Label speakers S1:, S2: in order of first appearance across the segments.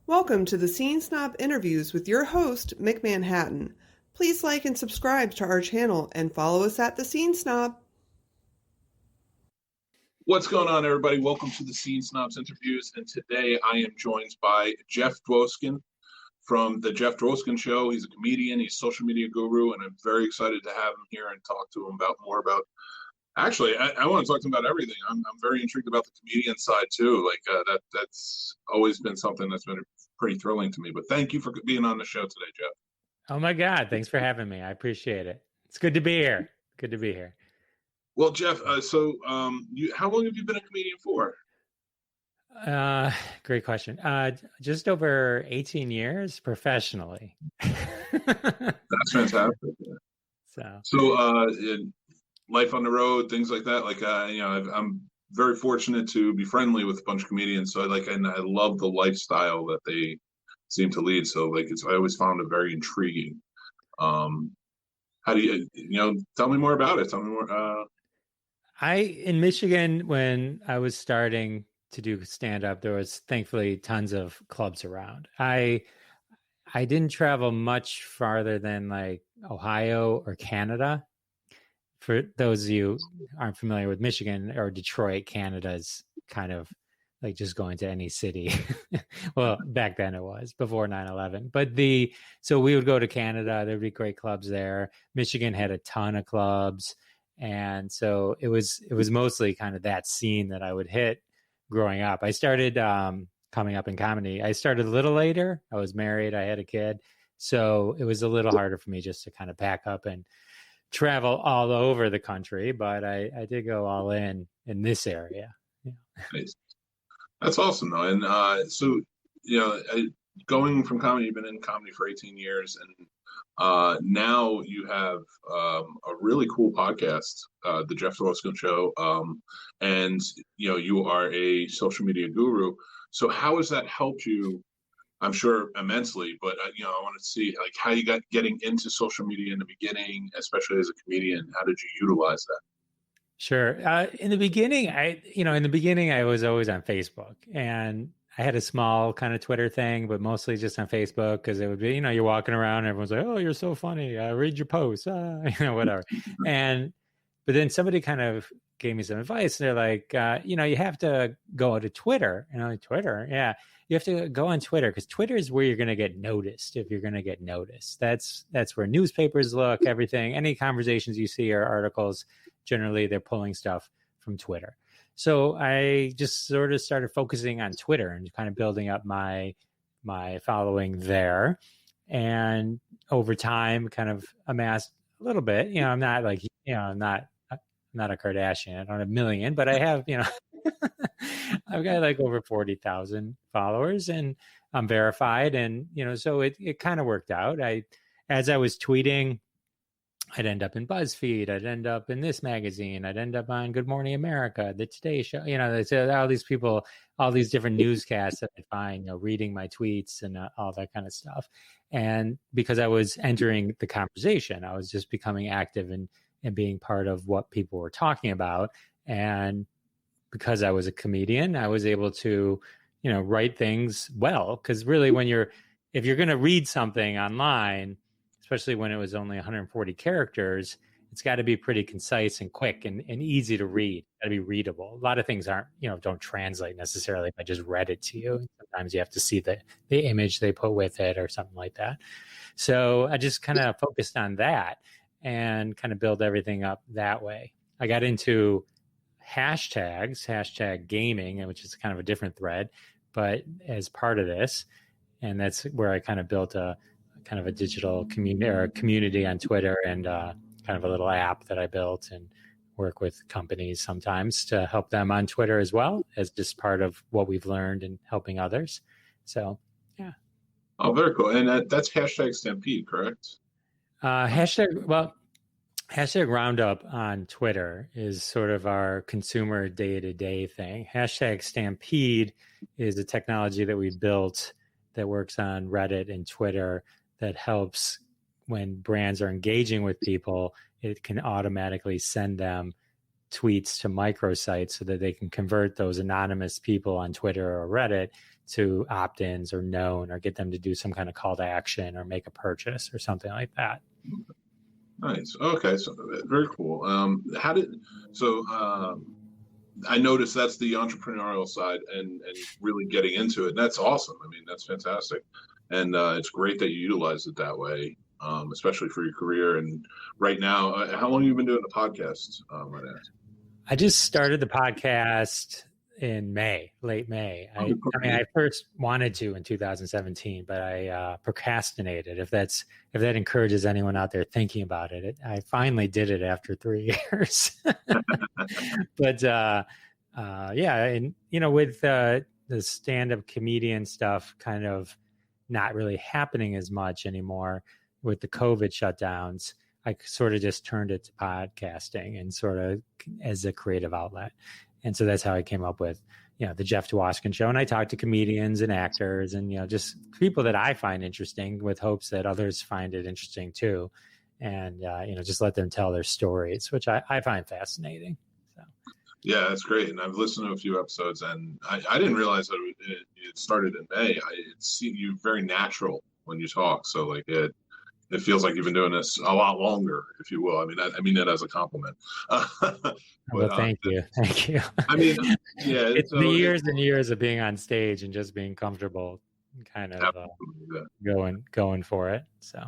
S1: Welcome to the Scene Snob interviews with your host, Mick Manhattan. Please like and subscribe to our channel and follow us at the Scene Snob.
S2: What's going on, everybody? Welcome to the Scene Snobs interviews, and today I am joined by Jeff Dwoskin from the Jeff Dwoskin Show. He's a comedian, he's a social media guru, and I'm very excited to have him here and talk to him about more about. Actually, I want to talk to him about everything. I'm very intrigued about the comedian side too. That's always been something that's been pretty thrilling to me. But thank you for being on the show today, Jeff.
S3: Oh my God! Thanks for having me. I appreciate it. It's good to be here. Good to be here.
S2: Well, Jeff, how long have you been a comedian for?
S3: Great question. Just over 18 years professionally.
S2: That's fantastic. So, life on the road, things like that. I'm very fortunate to be friendly with a bunch of comedians. So I love the lifestyle that they seem to lead. So I always found it very intriguing. How do you tell me more about it? Tell me more.
S3: In Michigan, when I was starting to do stand-up, there was thankfully tons of clubs around. I didn't travel much farther than like Ohio or Canada. For those of you who aren't familiar with Michigan or Detroit, Canada's kind of like just going to any city. Well, back then it was before 9/11. So we would go to Canada. There'd be great clubs there. Michigan had a ton of clubs. And so it was mostly kind of that scene that I would hit growing up. I started coming up in comedy. I started a little later. I was married. I had a kid. So it was a little harder for me just to kind of pack up and travel all over the country. But I did go all in this area. Yeah.
S2: Nice. That's awesome, though. And going from comedy, you've been in comedy for 18 years, and now you have a really cool podcast, the Jeff Dwoskin Show, and you are a social media guru. So how has that helped you? I'm sure immensely, but I want to see how you got getting into social media in the beginning, especially as a comedian. How did you utilize that?
S3: Sure. In the beginning, I was always on Facebook, and I had a small kind of Twitter thing, but mostly just on Facebook, because it would be, you're walking around and everyone's like, "Oh, you're so funny. Read your posts," whatever. But then somebody kind of gave me some advice. They're like, you have to go to Twitter. Twitter, yeah. You have to go on Twitter, because Twitter is where you're going to get noticed. If you're going to get noticed, that's where newspapers look, everything, any conversations you see or articles, generally they're pulling stuff from Twitter. So I just sort of started focusing on Twitter and kind of building up my following there. And over time kind of amassed a little bit. I'm not like, I'm not a Kardashian. I don't have a million, but I have, I've got like over 40,000 followers, and I'm verified. And, so it kind of worked out. As I was tweeting, I'd end up in BuzzFeed. I'd end up in this magazine. I'd end up on Good Morning America, the Today Show. All these people, all these different newscasts that I'd find, reading my tweets and all that kind of stuff. And because I was entering the conversation, I was just becoming active and being part of what people were talking about. And because I was a comedian, I was able to, write things well. Because really, if you're going to read something online, especially when it was only 140 characters, it's got to be pretty concise and quick and easy to read. It's got to be readable. A lot of things don't translate necessarily if I just read it to you. Sometimes you have to see the image they put with it or something like that. So I just kind of focused on that and kind of build everything up that way. I got into hashtag gaming, which is kind of a different thread, but as part of this, and that's where I kind of built a kind of a digital community on Twitter, and kind of a little app that I built, and work with companies sometimes to help them on Twitter as well, as just part of what we've learned and helping others. So, yeah.
S2: Oh, very cool. And that's hashtag Stampede, correct?
S3: Hashtag Roundup on Twitter is sort of our consumer day-to-day thing. Hashtag Stampede is a technology that we built that works on Reddit and Twitter that helps when brands are engaging with people. It can automatically send them tweets to microsites so that they can convert those anonymous people on Twitter or Reddit to opt-ins or known, or get them to do some kind of call to action or make a purchase or something like that.
S2: Nice. Okay, so very cool. I noticed that's the entrepreneurial side and really getting into it. And that's awesome. I mean, that's fantastic. And it's great that you utilize it that way, especially for your career. And right now, how long have you been doing the podcast?
S3: I just started the podcast in late May. I mean, I first wanted to in 2017, but I procrastinated. If that encourages anyone out there thinking about it, I finally did it after 3 years. But yeah, and with the stand-up comedian stuff kind of not really happening as much anymore with the COVID shutdowns, I sort of just turned it to podcasting and sort of as a creative outlet. And so that's how I came up with, the Jeff Dwoskin Show. And I talk to comedians and actors and, just people that I find interesting, with hopes that others find it interesting too. And, just let them tell their stories, which I find fascinating. So.
S2: Yeah, that's great. And I've listened to a few episodes, and I didn't realize that it started in May. It seemed you very natural when you talk. So like it feels like you've been doing this a lot longer, if you will. I mean that as a compliment.
S3: Well, thank you.
S2: I mean, yeah,
S3: it's the years and years of being on stage and just being comfortable, kind of going for it. So,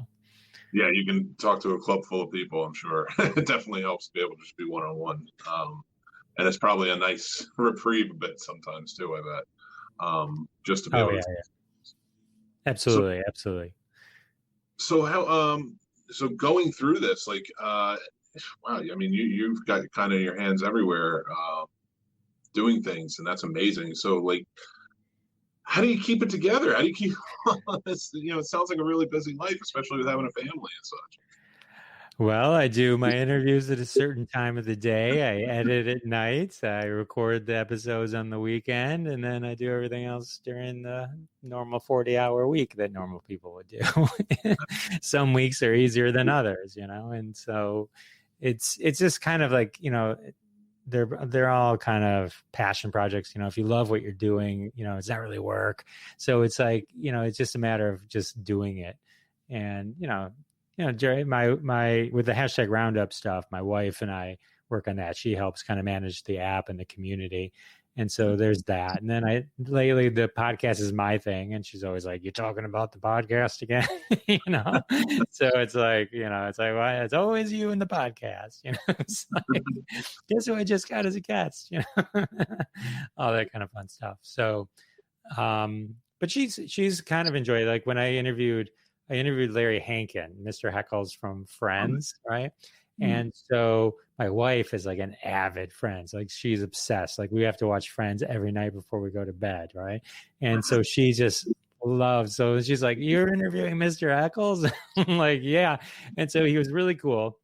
S2: yeah, you can talk to a club full of people. I'm sure it definitely helps to be able to just be one-on-one, and it's probably a nice reprieve a bit sometimes too. I bet, just to be able to.
S3: Absolutely.
S2: So how so going through this, like wow, I mean you've got kind of your hands everywhere doing things, and that's amazing. So like how do you keep it together? How do you keep this? It sounds like a really busy life, especially with having a family and such.
S3: Well, I do my interviews at a certain time of the day. I edit at night. I record the episodes on the weekend, and then I do everything else during the normal 40-hour week that normal people would do. Some weeks are easier than others, and so it's just kind of like, they're all kind of passion projects. If you love what you're doing, it's not really work. So it's like, it's just a matter of just doing it. And, Jerry, my with the hashtag Roundup stuff, my wife and I work on that. She helps kind of manage the app and the community. And so there's that. And then lately the podcast is my thing. And she's always like, "You're talking about the podcast again?" So it's like, well, it's always you and the podcast, It's like, guess who I just got as a guest, all that kind of fun stuff. So, but she's kind of enjoyed, like when I interviewed Larry Hankin, Mr. Heckles from Friends, right? And so my wife is like an avid Friends, like she's obsessed. Like we have to watch Friends every night before we go to bed, right? And so she just loves. So she's like, "You're interviewing Mr. Heckles?" I'm like, "Yeah." And so he was really cool.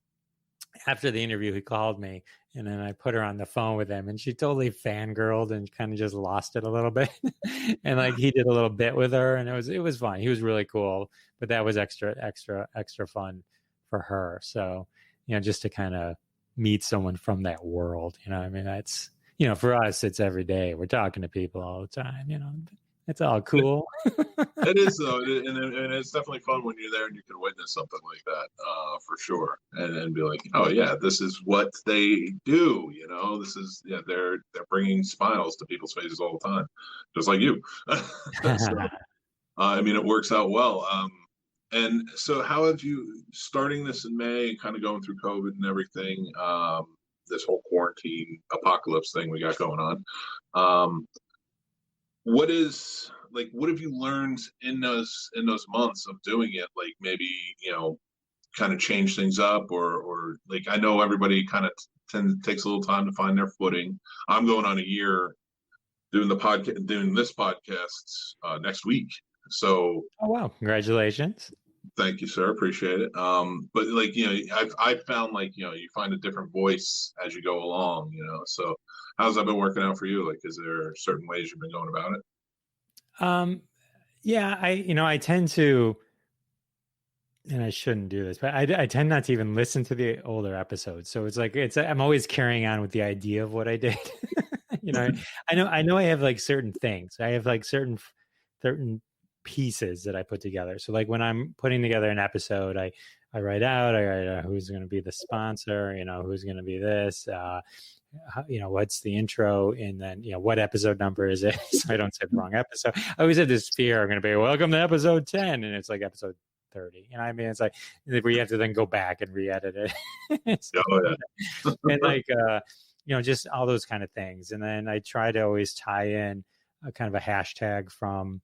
S3: After the interview, he called me, and then I put her on the phone with him, and she totally fangirled and kind of just lost it a little bit. And like he did a little bit with her, and it was fun. He was really cool, but that was extra fun for her. So, just to kind of meet someone from that world, I mean, that's, for us, it's every day. We're talking to people all the time, it's all cool.
S2: It is though, and it's definitely fun when you're there and you can witness something like that, for sure, and be like, "Oh yeah, this is what they do." This is they're bringing smiles to people's faces all the time, just like you. So, I mean, it works out well. And so, how have you starting this in May, kind of going through COVID and everything, this whole quarantine apocalypse thing we got going on? What have you learned in those months of doing it? Like maybe, kind of change things up or like, I know everybody kind of takes a little time to find their footing. I'm going on a year doing this podcast next week. So,
S3: oh wow, congratulations.
S2: Thank you, sir. Appreciate it. But like, I've found like, you find a different voice as you go along, so how's that been working out for you? Like, is there certain ways you've been going about it?
S3: Yeah, I tend to, and I shouldn't do this, but I tend not to even listen to the older episodes. So it's like, I'm always carrying on with the idea of what I did. I know I have like certain things. I have like certain certain pieces that I put together. So like when I'm putting together an episode, I write out who's going to be the sponsor, who's going to be this, what's the intro, and then, what episode number is it? So I don't say the wrong episode. I always have this fear I'm going to be, welcome to episode 10. And it's like episode 30. I mean, it's like we have to then go back and re-edit it. So, and like, just all those kind of things. And then I try to always tie in a kind of a hashtag from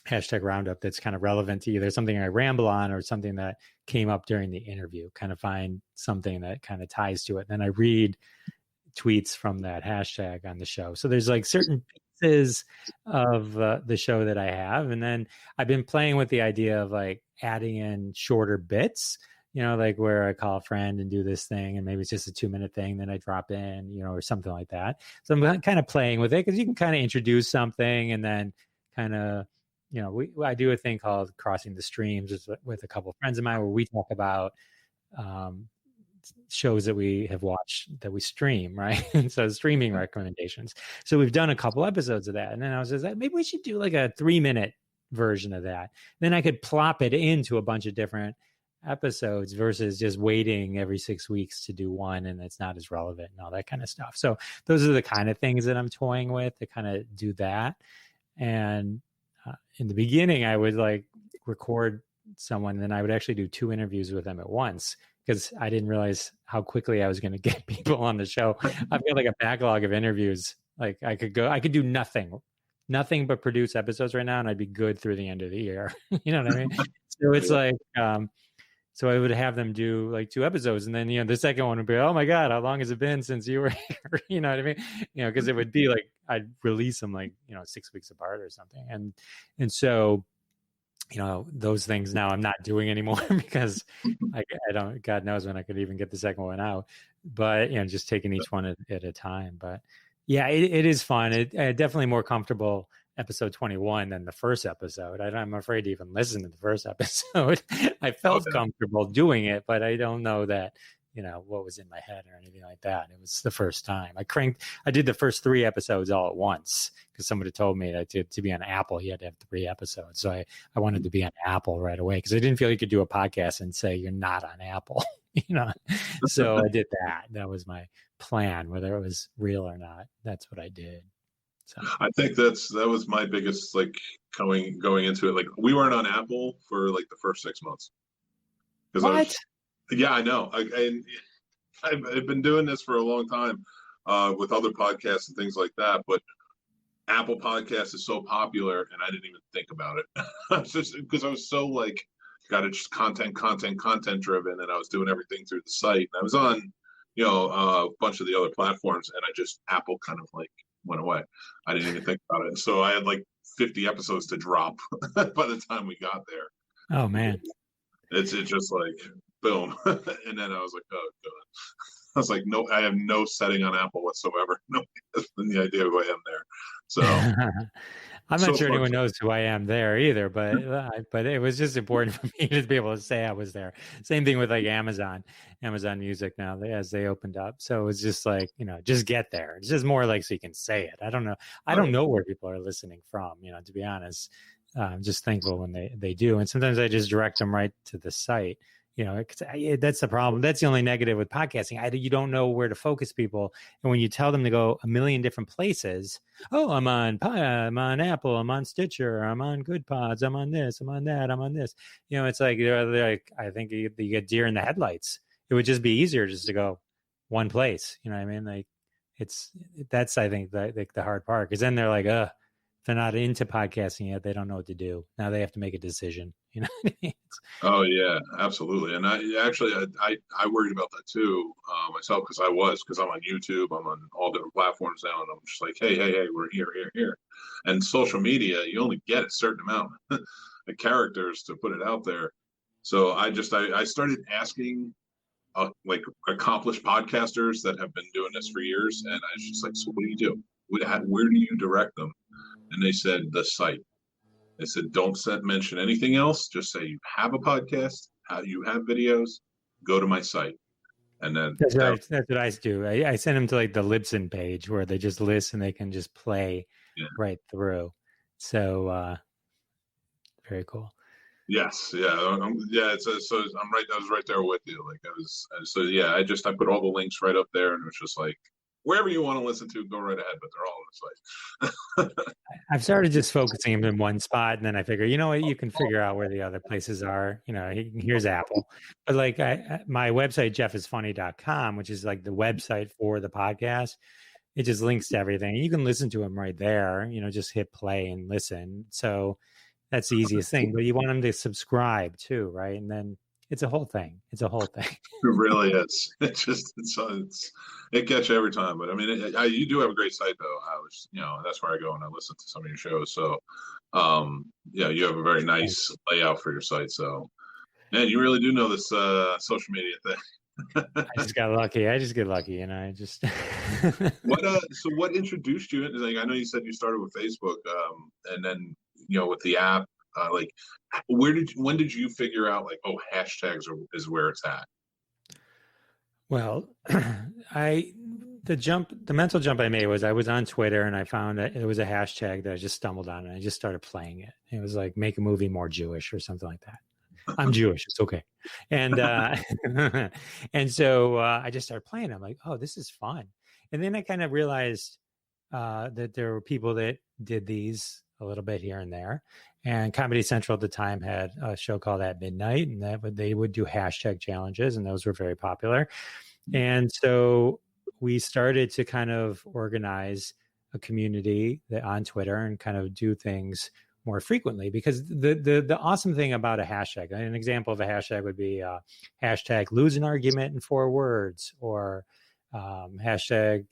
S3: hashtag roundup that's kind of relevant to either something I ramble on or something that came up during the interview, kind of find something that kind of ties to it. And then I read tweets from that hashtag on the show. So there's like certain pieces of the show that I have. And then I've been playing with the idea of like adding in shorter bits, like where I call a friend and do this thing, and maybe it's just a 2-minute thing, then I drop in, or something like that. So I'm kind of playing with it because you can kind of introduce something and then kind of, I do a thing called Crossing the Streams with a couple of friends of mine where we talk about shows that we have watched that we stream, right? And so streaming recommendations. So we've done a couple episodes of that. And then I was just like, maybe we should do like a 3-minute version of that. Then I could plop it into a bunch of different episodes versus just waiting every 6 weeks to do one, and it's not as relevant and all that kind of stuff. So those are the kind of things that I'm toying with to kind of do that. And in the beginning, I would like record someone, and then I would actually do 2 interviews with them at once because I didn't realize how quickly I was going to get people on the show. I've got like a backlog of interviews. Like I could do nothing but produce episodes right now, and I'd be good through the end of the year. You know what I mean? So it's like, so I would have them do like 2 episodes, and then, the second one would be, oh my God, how long has it been since you were here? You know what I mean? Because it would be like, I'd release them like, 6 weeks apart or something. And so, those things now I'm not doing anymore because I don't, God knows when I could even get the second one out, but, just taking each one at a time. But yeah, it is fun. It definitely more comfortable episode 21 than the first episode. I'm afraid to even listen to the first episode. I felt comfortable doing it, but I don't know that, what was in my head or anything like that. It was the first time. I did the first 3 episodes all at once because somebody told me that to be on Apple, you had to have 3 episodes. So I wanted to be on Apple right away because I didn't feel you could do a podcast and say you're not on Apple, So I did that. That was my plan, whether it was real or not. That's what I did. So.
S2: I think that was my biggest, like, going into it. Like, we weren't on Apple for like the first 6 months.
S3: What?
S2: Yeah, I know. I've been doing this for a long time with other podcasts and things like that, but Apple Podcast is so popular, and I didn't even think about it. Just because I was so like, got it just content driven, and I was doing everything through the site. And I was on, a bunch of the other platforms, and Apple kind of like went away. I didn't even think about it. So I had like 50 episodes to drop by the time we got there.
S3: Oh man.
S2: It's just like boom. And then I was like, oh god. I was like, no, I have no setting on Apple whatsoever. Nobody has any idea who I am there. So
S3: I'm not sure anyone knows who I am there either, but it was just important for me to be able to say I was there. Same thing with like Amazon Music now as they opened up. So it was just like, just get there. It's just more like so you can say it. I don't know. I don't know where people are listening from, to be honest. I'm just thankful when they do. And sometimes I just direct them right to the site. That's the problem. That's the only negative with podcasting. You don't know where to focus people. And when you tell them to go a million different places, I'm on Apple, I'm on Stitcher, I'm on Good Pods, I'm on this, I'm on that, I'm on this. It's like, they're like, I think you get deer in the headlights. It would just be easier just to go one place. You know what I mean? Like that's, I think the hard part. Cause then they're like, if they're not into podcasting yet, they don't know what to do. Now they have to make a decision. What I mean?
S2: Oh yeah, absolutely. And I worried about that too myself because I'm on YouTube, I'm on all different platforms now, and I'm just like, hey, we're here. And social media, you only get a certain amount of characters to put it out there. So I started asking like accomplished podcasters that have been doing this for years, and I was just like, so what do you do? Where do you direct them? And they said the site. They said, don't mention anything else. Just say you have a podcast, you have videos, go to my site. And then
S3: that's what I do. I send them to like the Libsyn page where they just listen. They can just play right through. So very cool.
S2: Yes, yeah, yeah. So I'm right. I was right there with you. Like so yeah. I put all the links right up there, and it was just like wherever you want to listen to, go right ahead. But they're all on the site.
S3: I've started just focusing them in one spot, and then I figure, you know what, you can figure out where the other places are. You know, here's Apple, but like my website, jeffisfunny.com, which is like the website for the podcast, it just links to everything. You can listen to them right there. You know, just hit play and listen. So that's the easiest thing. But you want them to subscribe too, right? And then it's a whole thing. It's a whole thing.
S2: It really is. It gets you every time. But I mean, you do have a great site, though. That's where I go and I listen to some of your shows. So, yeah, you have a very nice layout for your site. So, man, you really do know this social media thing.
S3: I just got lucky. I just get lucky, you know. I just
S2: So what introduced you? Like, I know you said you started with Facebook, and then with the app. Like, when did you figure out like, oh, hashtags is where it's at?
S3: Well, the mental jump I made was I was on Twitter and I found that it was a hashtag that I just stumbled on and I just started playing it. It was like, make a movie more Jewish or something like that. I'm Jewish. It's okay. And, and so I just started playing. I'm like, oh, this is fun. And then I kind of realized that there were people that did these a little bit here and there. And Comedy Central at the time had a show called At Midnight, and they would do hashtag challenges, and those were very popular. And so we started to kind of organize a community on Twitter and kind of do things more frequently, because the awesome thing about a hashtag, an example of a hashtag would be hashtag lose an argument in 4 words, or hashtag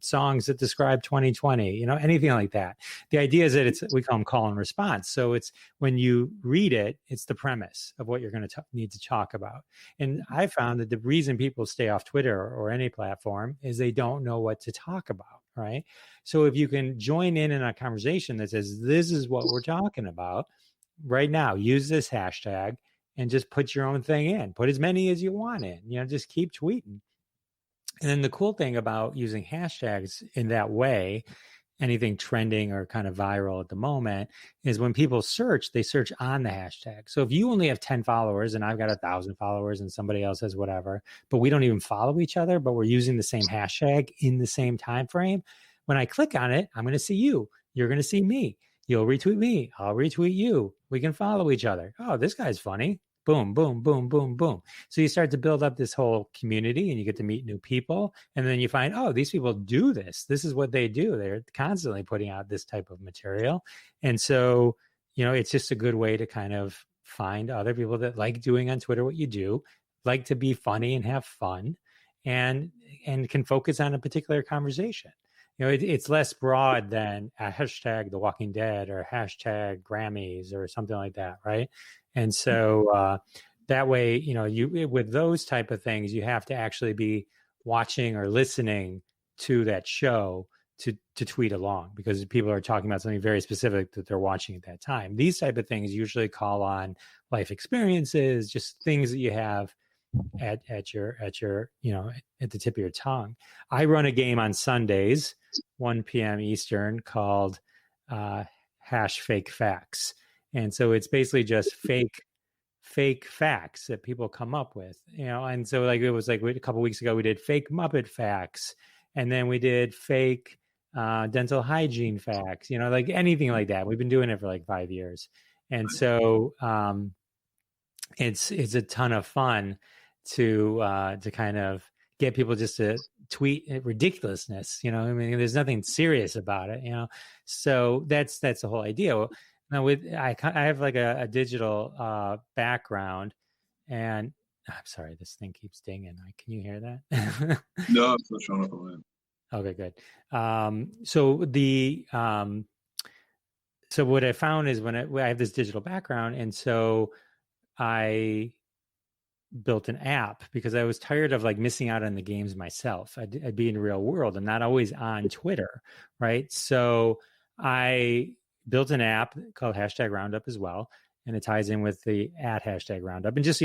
S3: songs that describe 2020, anything like that. The idea is that we call them call and response. So it's when you read it, it's the premise of what you're going to need to talk about. And I found that the reason people stay off Twitter or any platform is they don't know what to talk about, right? So if you can join in a conversation that says, this is what we're talking about right now, use this hashtag and just put your own thing in, put as many as you want in, just keep tweeting. And then the cool thing about using hashtags in that way, anything trending or kind of viral at the moment, is when people search, they search on the hashtag. So if you only have 10 followers and I've got 1,000 followers and somebody else has whatever, but we don't even follow each other, but we're using the same hashtag in the same time frame, when I click on it, I'm going to see you. You're going to see me. You'll retweet me. I'll retweet you. We can follow each other. Oh, this guy's funny. Boom, boom, boom, boom, boom. So you start to build up this whole community and you get to meet new people. And then you find, oh, these people do this. This is what they do. They're constantly putting out this type of material. And so, it's just a good way to kind of find other people that like doing on Twitter what you do, like to be funny and have fun, and can focus on a particular conversation. It's less broad than a hashtag The Walking Dead or hashtag Grammys or something like that, right? And so that way, you with those type of things, you have to actually be watching or listening to that show to tweet along, because people are talking about something very specific that they're watching at that time. These type of things usually call on life experiences, just things that you have at your at the tip of your tongue. I run a game on Sundays, 1 p.m. Eastern, called Hash Fake Facts. And so it's basically just fake facts that people come up with, and so like it was like a couple of weeks ago, we did fake Muppet facts, and then we did fake dental hygiene facts, like anything like that. We've been doing it for like 5 years. And so it's a ton of fun to kind of get people just to tweet ridiculousness, there's nothing serious about it, so that's the whole idea. Now I have like a digital background, and I'm sorry, this thing keeps dinging. Can you hear that?
S2: No, it's not showing up on that.
S3: Okay, good. So what I found is when I have this digital background, and so I built an app because I was tired of like missing out on the games myself. I'd be in the real world and not always on Twitter, right? So I built an app called Hashtag Roundup as well, and it ties in with the @Hashtag Roundup. And just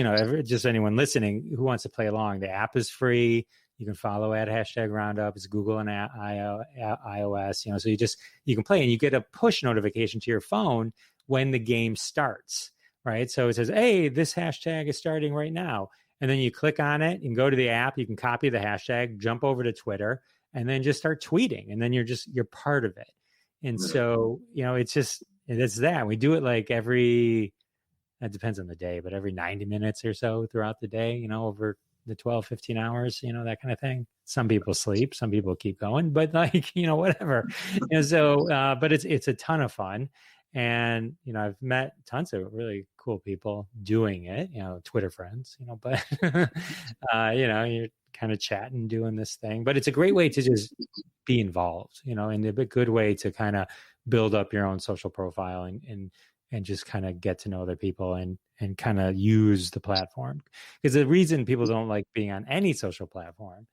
S3: just anyone listening who wants to play along, the app is free. You can follow at hashtag Roundup. It's Google and iOS, you know, so you can play and you get a push notification to your phone when the game starts, right? So it says, hey, this hashtag is starting right now. And then you click on it and go to the app. You can copy the hashtag, jump over to Twitter, and then just start tweeting. And then you're part of it. And so, you know, it's that. We do it like that depends on the day, but every 90 minutes or so throughout the day, you know, over the 12, 15 hours, you know, that kind of thing. Some people sleep, some people keep going, but like, you know, whatever. And so, but it's a ton of fun. And, you know, I've met tons of really cool people doing it, you know, Twitter friends, you know, but, you know, you're kind of chatting, doing this thing, but it's a great way to just be involved, you know, and a good way to kind of build up your own social profile and just kind of get to know other people and kind of use the platform. Because the reason people don't like being on any social platform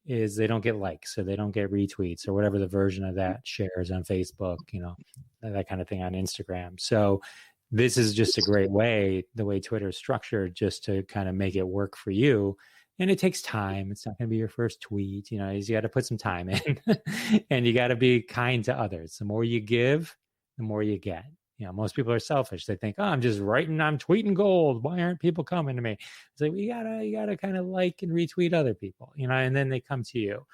S3: is they don't get likes or they don't get retweets or whatever the version of that shares on Facebook, you know, that kind of thing on Instagram. So this is just a great way, the way Twitter is structured, just to kind of make it work for you. And it takes time. It's not going to be your first tweet. You know, you got to put some time in and you got to be kind to others. The more you give, the more you get. You know, most people are selfish. They think, oh, I'm tweeting gold. Why aren't people coming to me? It's like, you gotta kind of like and retweet other people, you know, and then they come to you.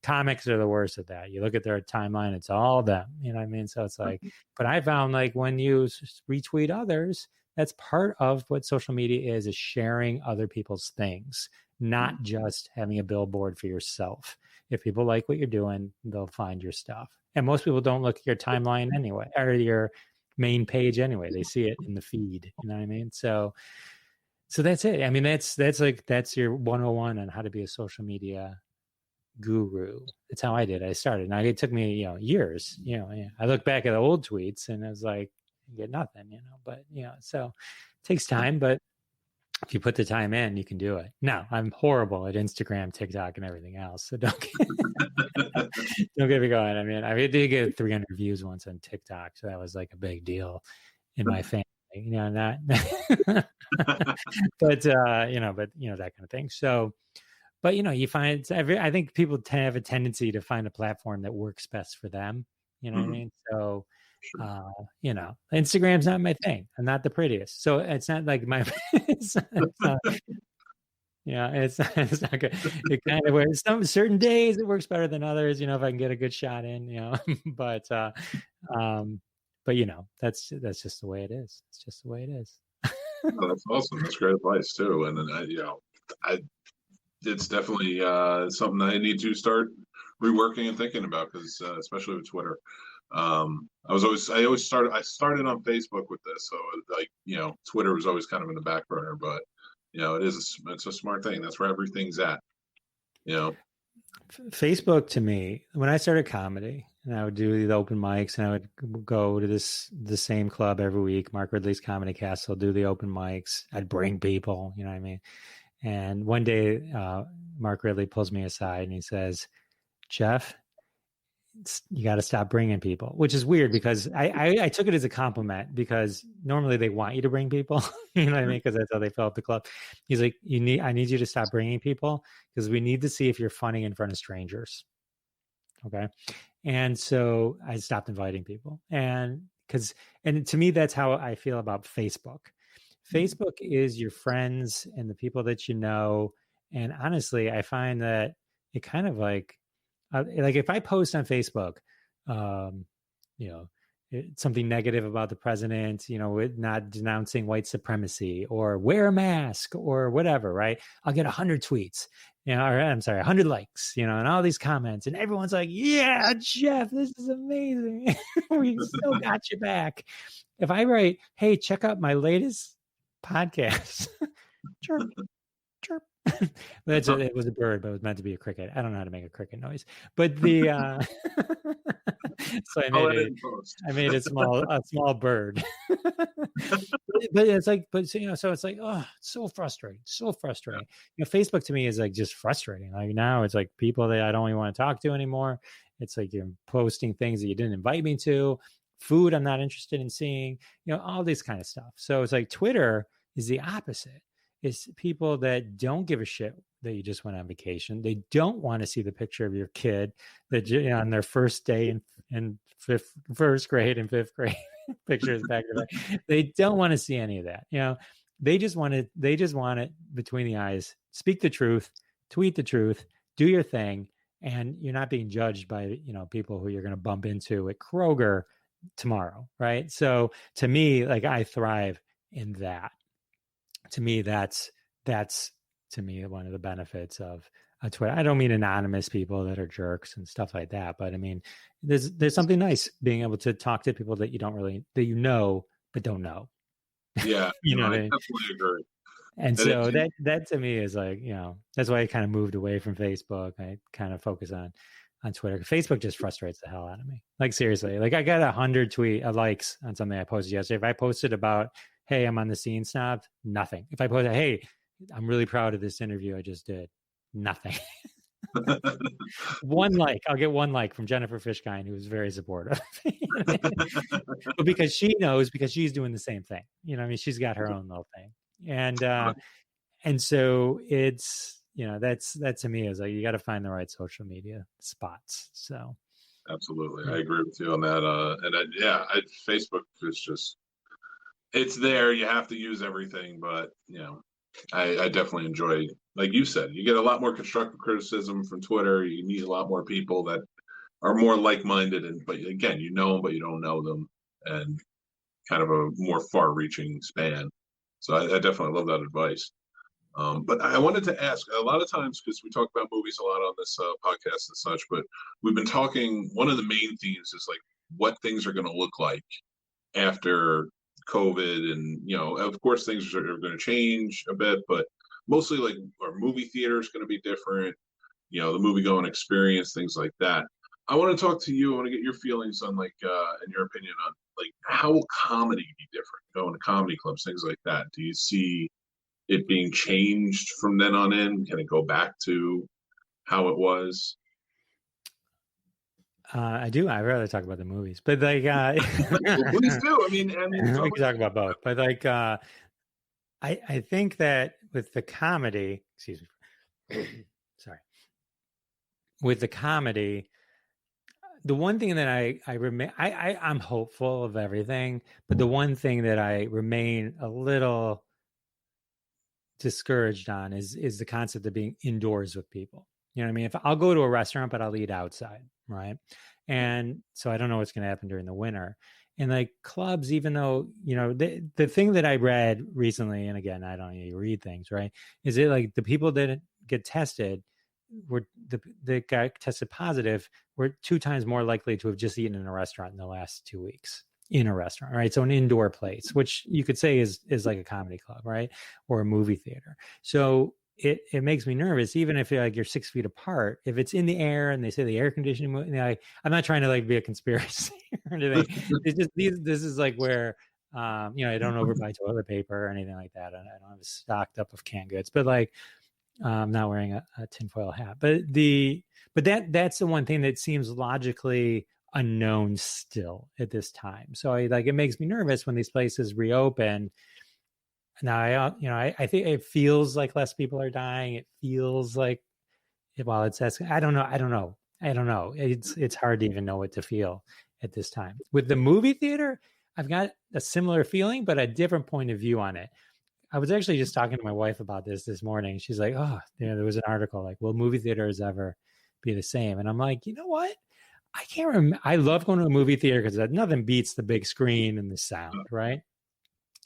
S3: Comics are the worst at that. You look at their timeline, it's all them, you know what I mean? So it's like, but I found like when you retweet others, that's part of what social media is sharing other people's things, not just having a billboard for yourself. If people like what you're doing, they'll find your stuff. And most people don't look at your timeline anyway, or your main page anyway. They see it in the feed, you know what I mean? So that's it. I mean, that's your 101 on how to be a social media guru. That's how I did. I started. Now it took me, you know, years, you know, I look back at the old tweets and I was like, I get nothing, you know, but you know, so it takes time, but if you put the time in, you can do it. Now, I'm horrible at Instagram, TikTok, and everything else. So don't get me going. I mean, I did get 300 views once on TikTok, so that was like a big deal in my family. You know, not, but you know, that kind of thing. So, but you know, you find I think people have a tendency to find a platform that works best for them. You know what I mean? So. You know, Instagram's not my thing. I'm not the prettiest, so it's not like my. it's not, yeah, it's not good. It kind of works. Some certain days it works better than others. You know, if I can get a good shot in, you know, but you know, that's just the way it is. It's just the way it is.
S2: Oh, that's awesome. That's great advice too. And then you know, it's definitely something I need to start reworking and thinking about because especially with Twitter. I started on Facebook with this, so like, you know, Twitter was always kind of in the back burner, but you know, it's a smart thing. That's where everything's at, you know.
S3: Facebook to me, when I started comedy and I would do the open mics and I would go to the same club every week, Mark Ridley's Comedy Castle, do the open mics. I'd bring people, you know what I mean? And one day, Mark Ridley pulls me aside and he says, Jeff, you got to stop bringing people, which is weird because I took it as a compliment because normally they want you to bring people, you know what I mean? Because that's how they fill up the club. He's like, I need you to stop bringing people because we need to see if you're funny in front of strangers. Okay. And so I stopped inviting people and to me, that's how I feel about Facebook. Facebook is your friends and the people that you know. And honestly, I find that it kind of like if I post on Facebook, you know, something negative about the president, you know, not denouncing white supremacy or wear a mask or whatever, right? I'll get 100 tweets, you know, or I'm sorry, 100 likes, you know, and all these comments and everyone's like, yeah, Jeff, this is amazing. We still got you back. If I write, hey, check out my latest podcast, chirp, chirp. It was a bird, but it was meant to be a cricket. I don't know how to make a cricket noise, but the so I made a small bird. But it's like, you know, so it's like, oh, it's so frustrating. You know, Facebook to me is like just frustrating. Like now it's like people that I don't even want to talk to anymore. It's like you're posting things that you didn't invite me to, food I'm not interested in seeing, you know, all this kind of stuff. So it's like Twitter is the opposite. It's people that don't give a shit that you just went on vacation. They don't want to see the picture of your kid that on their first day in first grade and fifth grade pictures back to back. They don't want to see any of that. They just want it between the eyes. Speak the truth, tweet the truth, do your thing, and you're not being judged by people who you're going to bump into at Kroger tomorrow, right? So to me, like, I thrive in that. To me, that's to me one of the benefits of Twitter. I don't mean anonymous people that are jerks and stuff like that, but I mean there's something nice being able to talk to people that you don't really but don't know.
S2: Yeah,
S3: I
S2: definitely agree.
S3: And so that to me is like, that's why I kind of moved away from Facebook. I kind of focus on Twitter. Facebook just frustrates the hell out of me. Like, seriously, like, I got 100 likes on something I posted yesterday. If I posted about, hey, I'm on the Scene Snob, nothing. If I posted, hey, I'm really proud of this interview I just did, nothing. One like, I'll get one like from Jennifer Fishkind, who was very supportive. But because she knows, because she's doing the same thing. I mean, she's got her own little thing. And so it's, that to me is like, you got to find the right social media spots. So
S2: absolutely, I agree with you on that. Facebook is just, it's there. You have to use everything, but I definitely enjoy, like you said, you get a lot more constructive criticism from Twitter. You meet a lot more people that are more like-minded, but again, you know them, but you don't know them, and kind of a more far-reaching span. So I definitely love that advice. But I wanted to ask, a lot of times, because we talk about movies a lot on this podcast and such, but we've been talking, one of the main themes is like what things are going to look like after COVID, and of course things are going to change a bit, but mostly like our movie theater is going to be different, the movie going experience, things like that. I want to talk to you. I want to get your feelings on, like, and your opinion on, like, how will comedy be different? Going to comedy clubs, things like that. Do you see it being changed from then on in? Can it go back to how it was?
S3: I do. I'd rather talk about the movies, but like,
S2: please do. I mean,
S3: we can talk about both, but like, I think that with the comedy, excuse me, sorry, with the comedy, the one thing that I'm hopeful of everything, but the one thing that I remain a little discouraged on is the concept of being indoors with people. You know what I mean? If I'll go to a restaurant, but I'll eat outside, right? And so I don't know what's going to happen during the winter. And like clubs, even though, the thing that I read recently, and again, I don't you read things, right? Is it like the people that get tested that got tested positive were 2 times more likely to have just eaten in a restaurant in the last 2 weeks. In a restaurant, right? So an indoor place, which you could say is like a comedy club, right? Or a movie theater. So it makes me nervous, even if you're 6 feet apart. If it's in the air and they say the air conditioning, I'm not trying to like be a conspiracy or anything. It's just this is like where I don't overbuy toilet paper or anything like that. I don't have it stocked up of canned goods, but like I'm not wearing a tinfoil hat. But that's the one thing that seems logically unknown still at this time. So it makes me nervous when these places reopen. Now I think it feels like less people are dying. It feels like, while it's I don't know. It's hard to even know what to feel at this time. With the movie theater, I've got a similar feeling, but a different point of view on it. I was actually just talking to my wife about this morning. She's like, oh, there was an article like, will movie theaters ever be the same? And I'm like, you know what? I can't remember. I love going to a movie theater because nothing beats the big screen and the sound, right?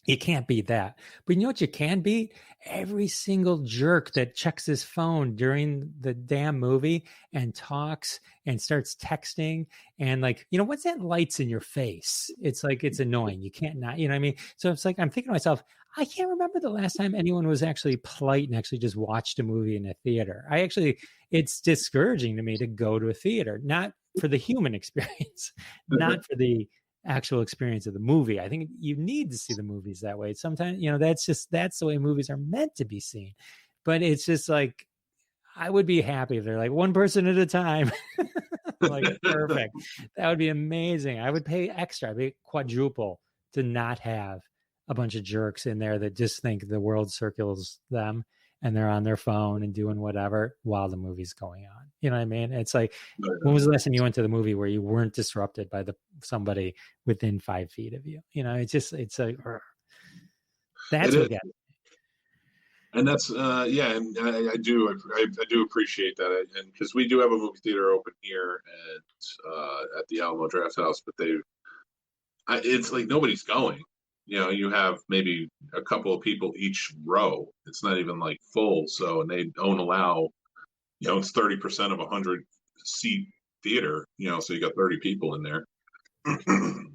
S3: You can't beat that. But you know what you can beat? Every single jerk that checks his phone during the damn movie and talks and starts texting and what's that lights in your face? It's like, it's annoying. You can't not, you know what I mean? So it's like, I'm thinking to myself, I can't remember the last time anyone was actually polite and actually just watched a movie in a theater. It's discouraging to me to go to a theater, not for the human experience, not for the actual experience of the movie. I think you need to see the movies that way. Sometimes, that's the way movies are meant to be seen. But it's just like, I would be happy if they're like one person at a time. Like, perfect. That would be amazing. I would pay extra. I'd pay quadruple to not have a bunch of jerks in there that just think the world circles them and they're on their phone and doing whatever while the movie's going on. You know what I mean? It's like, when was the last time you went to the movie where you weren't disrupted by somebody within 5 feet of you? You know, it's like, that's what gets.
S2: And that's yeah, and I do appreciate that, and because we do have a movie theater open here at the Alamo Draft House, but it's like nobody's going. You know, you have maybe a couple of people each row. It's not even like full. So, and they don't allow, you know, it's 30% of a 100-seat theater. You know, so you got 30 people in there.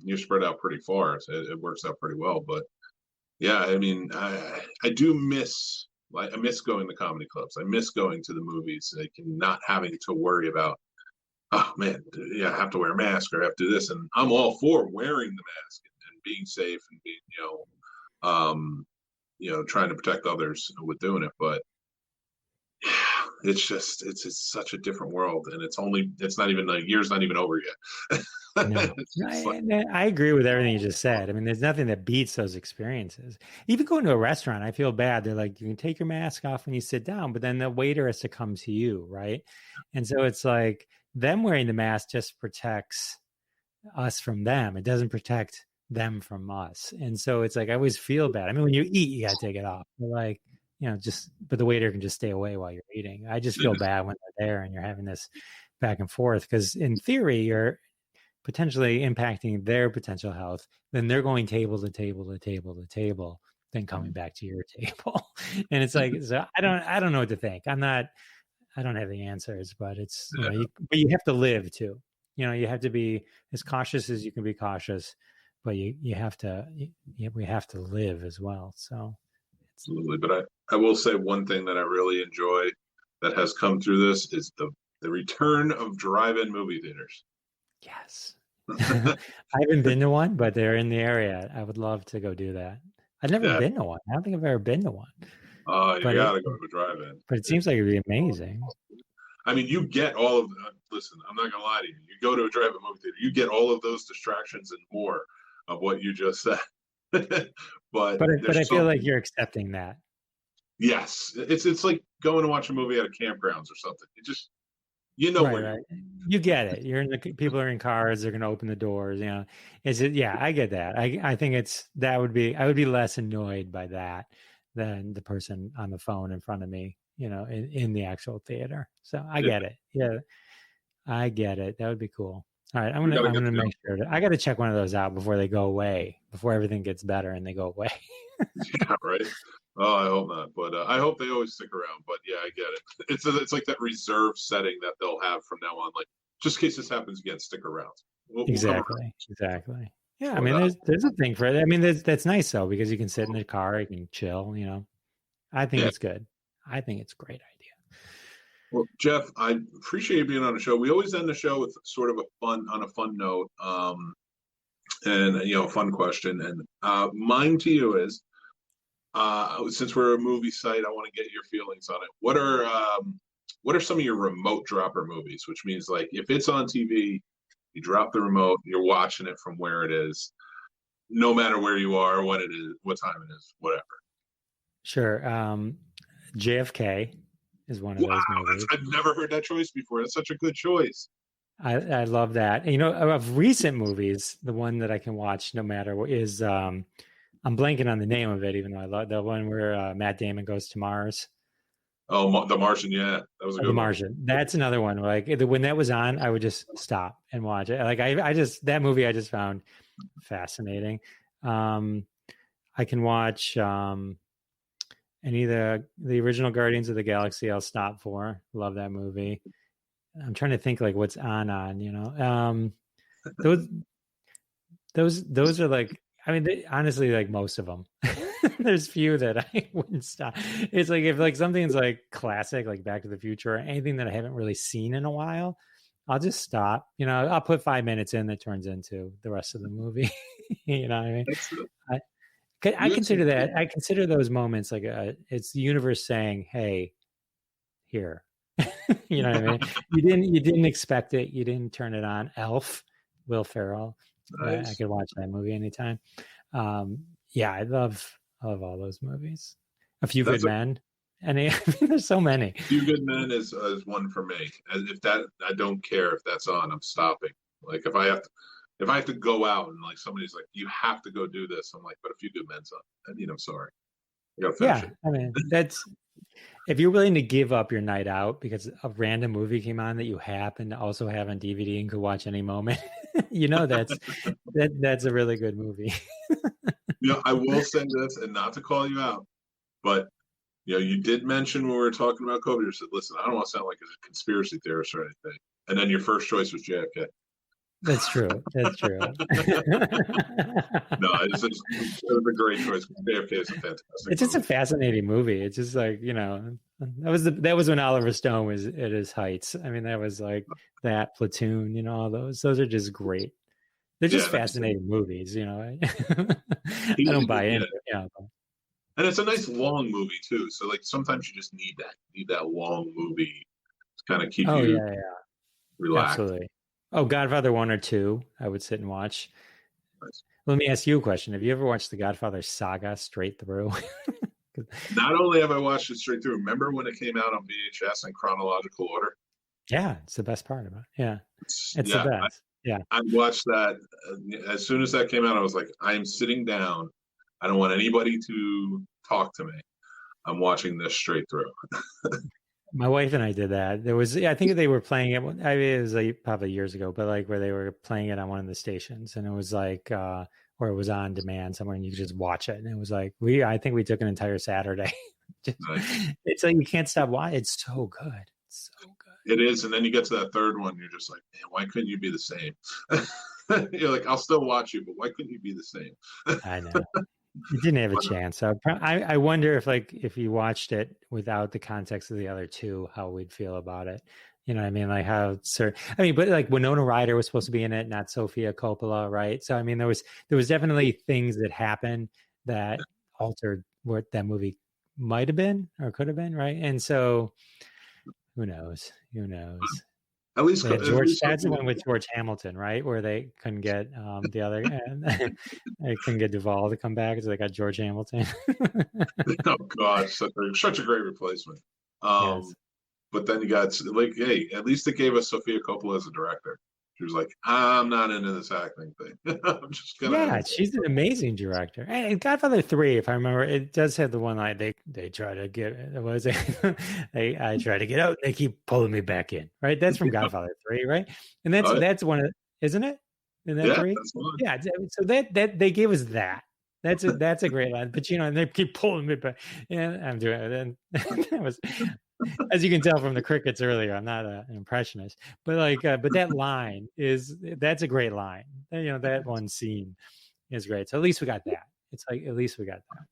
S2: You're spread out pretty far, so it works out pretty well. But yeah, I mean, I do miss. Like, I miss going to comedy clubs. I miss going to the movies, like, and not having to worry about, oh man, yeah, I have to wear a mask or I have to do this. And I'm all for wearing the mask and being safe and being, trying to protect others with doing it. But yeah, it's such a different world, and it's not even, the year's not even over yet.
S3: No. I agree with everything you just said. I mean, there's nothing that beats those experiences. Even going to a restaurant, I feel bad. They're like, you can take your mask off when you sit down, but then the waiter has to come to you, right? And so it's like, them wearing the mask just protects us from them. It doesn't protect them from us. And so it's like, I always feel bad. I mean, when you eat, you got to take it off. Like, but the waiter can just stay away while you're eating. I just feel bad when they're there and you're having this back and forth, because in theory, you're potentially impacting their potential health. Then they're going table to table to table to table, then coming back to your table. And it's like, so I don't know what to think. I don't have the answers, but it's, but you have to live too. You know, you have to be as cautious as you can be cautious, but we have to live as well. So
S2: absolutely. But I will say one thing that I really enjoy that has come through this is the return of drive-in movie theaters.
S3: Yes. I haven't been to one, but they're in the area. I would love to go do that. I've never been to one. I don't think I've ever been to one.
S2: Oh, you gotta go to a drive-in.
S3: But it seems like it'd be amazing.
S2: I mean, you get all of listen, I'm not gonna lie to you. You go to a drive-in movie theater, you get all of those distractions and more of what you just said. but
S3: I feel like you're accepting that.
S2: Yes. It's like going to watch a movie at a campgrounds or something. It just,
S3: right. You get it. People are in cars. They're going to open the doors. You know, yeah, I get that. I think I would be less annoyed by that than the person on the phone in front of me, you know, in the actual theater. So I get it. Yeah, I get it. That would be cool. All right. I'm going to make sure I got to check one of those out before they go away, before everything gets better and they go away.
S2: Yeah, right. Oh, I hope not, but I hope they always stick around. But yeah, I get it. It's like that reserve setting that they'll have from now on. Like, just in case this happens again, stick around.
S3: Exactly. Yeah, I mean, there's a thing for it. I mean, that's nice though, because you can sit in the car, you can chill. You know, I think it's good. I think it's a great idea.
S2: Well, Jeff, I appreciate you being on the show. We always end the show with sort of a fun note, and a fun question. And mine to you is, since we're a movie site, I want to get your feelings on it. What are some of your remote dropper movies? Which means, like, if it's on TV, you drop the remote, you're watching it from where it is, no matter where you are, what it is, what time it is, whatever.
S3: Sure. JFK is one of those movies.
S2: I've never heard that choice before. That's such a good choice.
S3: I love that. You know, of recent movies, the one that I can watch no matter what is, I'm blanking on the name of it, even though I love the one where Matt Damon goes to Mars.
S2: Oh, The Martian. Yeah, that was a good one.
S3: The Martian. That's another one. Like, when that was on, I would just stop and watch it. Like, that movie I just found fascinating. I can watch any of the original Guardians of the Galaxy. I'll stop for. Love that movie. I'm trying to think like what's on. You know, those are like. I mean, honestly, like most of them. There's few that I wouldn't stop. It's like if like something's like classic, like Back to the Future, or anything that I haven't really seen in a while, I'll just stop. You know, I'll put 5 minutes in that turns into the rest of the movie. You know what I mean? I consider that. I consider those moments like it's the universe saying, "Hey, here." You know what I mean? You didn't expect it. You didn't turn it on. Elf, Will Ferrell. Nice. I could watch that movie anytime. Yeah, I love all those movies. A Few Good Men I mean, there's so many.
S2: Few Good Men is one for me. If that, I don't care if that's on. I'm stopping. Like if I have to go out and like somebody's like, you have to go do this. I'm like, but A Few Good Men's on. I mean, I'm sorry. You gotta finish it.
S3: I mean, that's if you're willing to give up your night out because a random movie came on that you happen to also have on DVD and could watch any moment, that's a really good movie.
S2: I will say this, and not to call you out, but you did mention when we were talking about COVID, you said, listen, I don't want to sound like a conspiracy theorist or anything. And then your first choice was JFK.
S3: That's true. That's true.
S2: No, it was a great choice. JFK is a fantastic
S3: It's just
S2: movie.
S3: a fascinating movie. It's just like, that was when Oliver Stone was at his heights. I mean, that was like that Platoon, all those are just great. They're just fascinating movies, I don't buy into it.
S2: And it's a nice long movie too. So like sometimes you just need that long movie to kind of keep you relaxed.
S3: Absolutely. Oh, Godfather 1 or 2, I would sit and watch.
S2: Nice.
S3: Let me ask you a question. Have you ever watched the Godfather saga straight through?
S2: Not only have I watched it straight through, remember when it came out on VHS in chronological order?
S3: Yeah, it's the best part about it. Yeah, it's the best.
S2: I watched that as soon as that came out. I was like, I am sitting down. I don't want anybody to talk to me. I'm watching this straight through.
S3: My wife and I did that. I think they were playing it. I mean, it was like probably years ago, but like where they were playing it on one of the stations, and it was like, or it was on demand somewhere, and you could just watch it. And it was like I think we took an entire Saturday. It's like you can't stop watching. It's so good. It's so good.
S2: It is, and then you get to that third one, you're just like, man, why couldn't you be the same? You're like, I'll still watch you, but why couldn't you be the same?
S3: I know. It didn't have a chance. I wonder if you watched it without the context of the other two, how we'd feel about it. You know what I mean? Like but like Winona Ryder was supposed to be in it, not Sofia Coppola, right? So I mean, there was definitely things that happened that altered what that movie might have been or could have been, right? And so, who knows?
S2: At least
S3: that's the one with George Hamilton, right? Where they couldn't get the other, they couldn't get Duvall to come back, so they got George Hamilton.
S2: Oh God, such a great replacement. Yes. But then you got like, hey, at least it gave us Sofia Coppola as a director. She was like, I'm not into this acting thing. I'm just gonna.
S3: Yeah, she's an amazing director. And Godfather 3, if I remember, it does have the one line they try to get. What is it? I try to get out, and they keep pulling me back in. Right? That's from Godfather 3, right? And that's one of, isn't it? In that 3? Yeah. So that they gave us that. That's a great line. But and they keep pulling me back. And I'm doing it. And that was. As you can tell from the crickets earlier, I'm not an impressionist, but but that line that's a great line. That one scene is great. So at least we got that. It's like, at least we got that.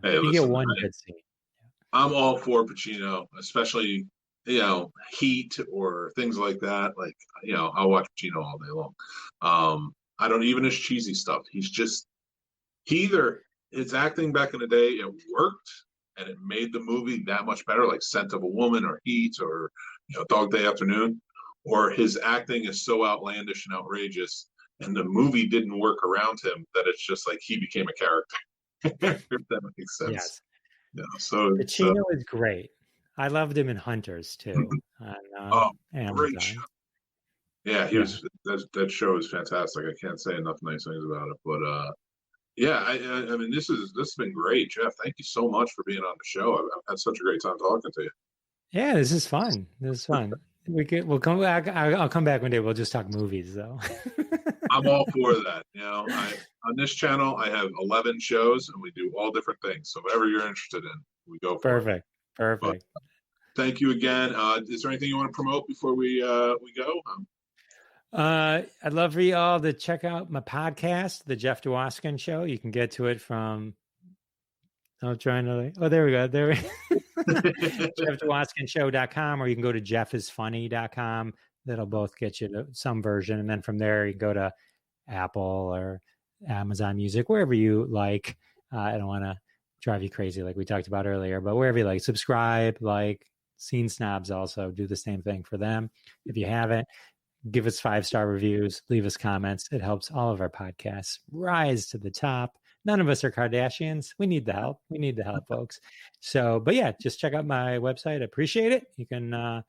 S3: Hey, you get one good scene.
S2: I'm all for Pacino, especially, Heat or things like that. Like, I'll watch Pacino all day long. I don't even his cheesy stuff. His acting back in the day, it worked. And it made the movie that much better, like Scent of a Woman or Heat or Dog Day Afternoon, or his acting is so outlandish and outrageous, and the movie didn't work around him that it's just like he became a character. If that makes sense.
S3: Yes.
S2: Yeah. So
S3: Pacino is great. I loved him in Hunters too. On
S2: great show. Yeah, that show is fantastic. I can't say enough nice things about it, but yeah, I mean, this has been great, Jeff. Thank you so much for being on the show. I've had such a great time talking to you.
S3: Yeah, this is fun. We'll come back. I'll come back one day. We'll just talk movies, though.
S2: I'm all for that. On this channel, I have 11 shows, and we do all different things. So whatever you're interested in, we go for it.
S3: Perfect.
S2: But thank you again. Is there anything you want to promote before we go?
S3: I'd love for you all to check out my podcast, The Jeff Dwoskin Show. You can get to it from, there we go. JeffDwoskinshow.com, or you can go to jeffisfunny.com. That'll both get you to some version. And then from there, you can go to Apple or Amazon Music, wherever you like. I don't want to drive you crazy like we talked about earlier, but wherever you like, subscribe, Scene Snobs also do the same thing for them. If you haven't, give us 5-star reviews, leave us comments. It helps all of our podcasts rise to the top. none of us are Kardashians. We need the help. We need the help, folks. So, but yeah, just check out my website. I appreciate it. You can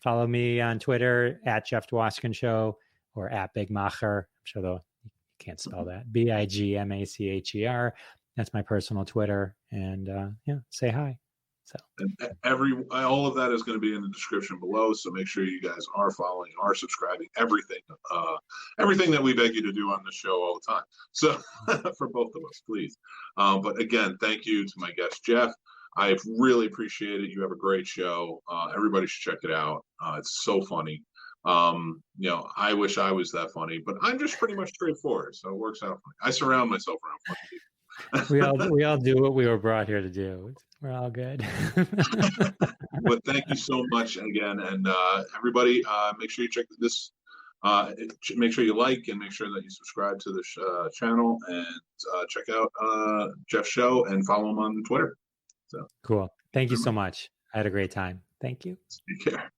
S3: follow me on Twitter at Jeff Dwoskin Show or at Big Macher. I'm sure though you can't spell that. BIGMACHER. That's my personal Twitter. And yeah, say hi. So
S2: and all of that is going to be in the description below. So make sure you guys are following, are subscribing, everything that we beg you to do on the show all the time. So for both of us, please. But again, thank you to my guest, Jeff. I really appreciate it. You have a great show. Everybody should check it out. It's so funny. I wish I was that funny, but I'm just pretty much straightforward. So it works out for me. I surround myself around funny people.
S3: we all do what we were brought here to do. We're all good.
S2: But thank you so much again, and everybody, make sure you check this. Make sure you like and make sure that you subscribe to this channel, and check out Jeff's show and follow him on Twitter. So
S3: cool. Thank you so much. I had a great time. Thank you.
S2: Take care.